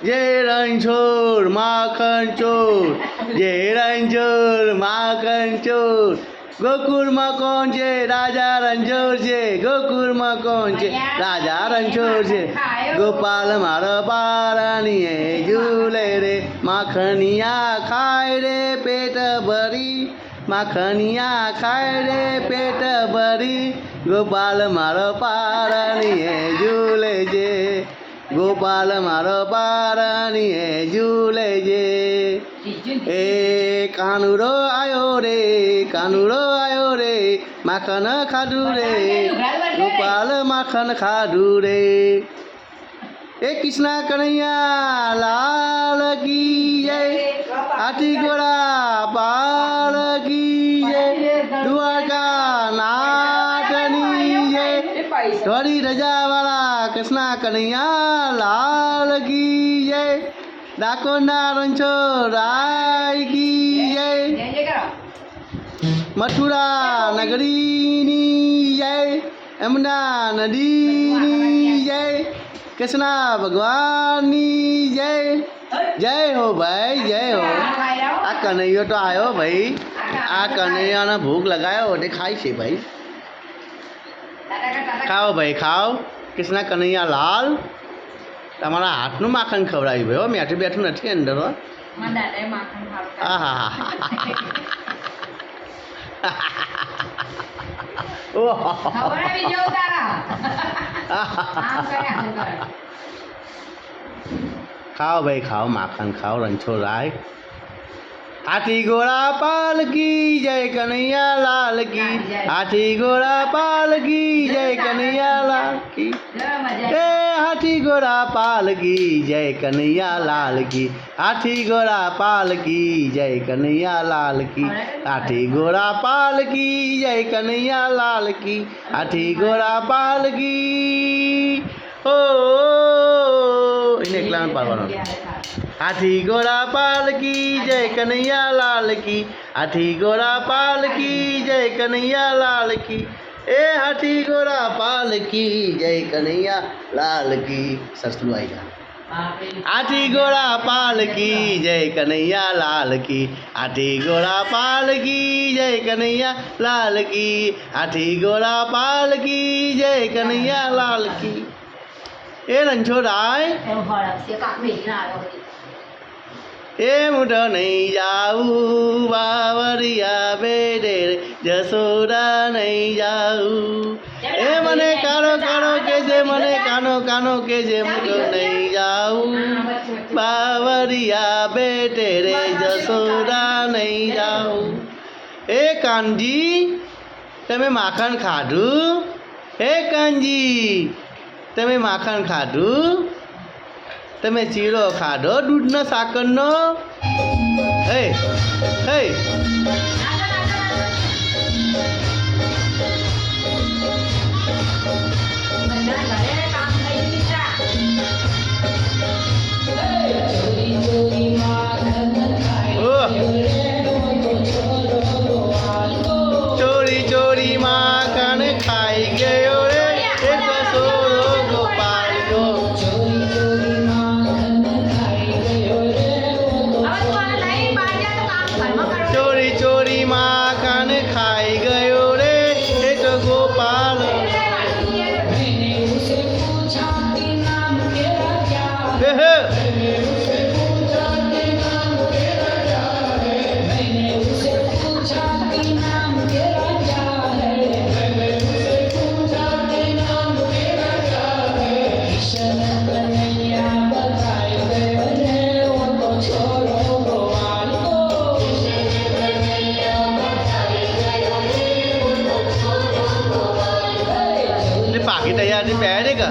जय रणछोड़ माखन चोर जय रणछोड़ माखन चोर गोकुल में कौन छे राजा रणछोड़ छे गोकुल में कौन छे राजा रणछोड़ छे गोपाल मारो पारણીએ झूले रे माखनिया खाए रे पेट भरी माखनिया खाए रे पेट भरी गोपाल मारो पारણીએ झूले जे गोपाल मारो पारણીએ झूले जे ए कानुड़ो आयो रे माखन खाधु रे गोपाल माखन खाधु रे ए कृष्णा कन्हैया लाल की जय हाथी घोड़ा पाल की जय द्वारका नाथनी जय थोड़ी रजा वाला कृष्णा कन्हैया लाल की जय डाकोना रणछोड़ राय की जय मथुरा नगरी नी जय यमुना नदी नी जय कृष्णा भगवान नी जय जय हो भाई जय हो आ कन्हैयो तो आयो भाई आ कन्हैया ने भूख लगायो ओटे खाई छे भाई खाओ भाई खाओ कृष्णा कन्हैया लाल તમારા હાથનું માખણ ખવડાવ્યું ભાઈ હો મેઠું બેઠું નથી અંદર હો ખાઓ ભાઈ ખાઓ માખણ ખાઓ રણછોડ રાય हाथी घोड़ा पाल की जय कन्हैया लाल की हाथी घोड़ा पाल की जय कन्हैया लाल की ए हाथी घोड़ा पाल की जय कन्हैया लाल की हाथी घोड़ा पाल की जय कन्हैया लाल की हाथी घोड़ा पाल की जय कन्हैया लाल की हाथी घोड़ा पाल की ओ इन्हें एकला पालवानो हाथी घोड़ा पाल की जय कन्हैया लाल की हाथी घोड़ा पाल की जय कन्हैया लाल की ए हाथी घोड़ा पाल की जय कन्हैया लाल की सरसलू आएगा हाथी घोड़ा पाल की जय कन्हैया लाल की हाथी घोड़ा पाल की जय कन्हैया लाल की हाथी घोड़ा पाल की जय कन्हैया लाल की ए रणछोड़ आए ए मुठो नहीं जाऊ बावरिया बेटे जसोदा नहीं जाऊ ए मने कानो कानो के जे मने कानो कानो के जे मुठो नहीं जाऊ बावरिया बेटे रे जसोदा नहीं जाऊ ए कानजी तमे माखन खाधु ए कानजी तमे माखन खाधु તમે ચીરો ખાધો દૂધનો સાકરનો હે હે ચોરી ચોરી માખણ ખાઈ ગયો રે એક સોરો ગોપાલનો चोरी चोरी माखन खाई गयो रे ये तो गोपाल मैंने उसे पूछा कि नाम तेरा क्या है मैंने उसे पूछा कि नाम तेरा क्या है मैंने उसे पूछा कि नाम तेरा क्या है मैंने उसे पूछा कि नाम तेरा क्या है कृष्ण कन्हैया बताए गए रे वो तो छोड़ो गोपाल को पाकिट तैयार नहीं पैर देगा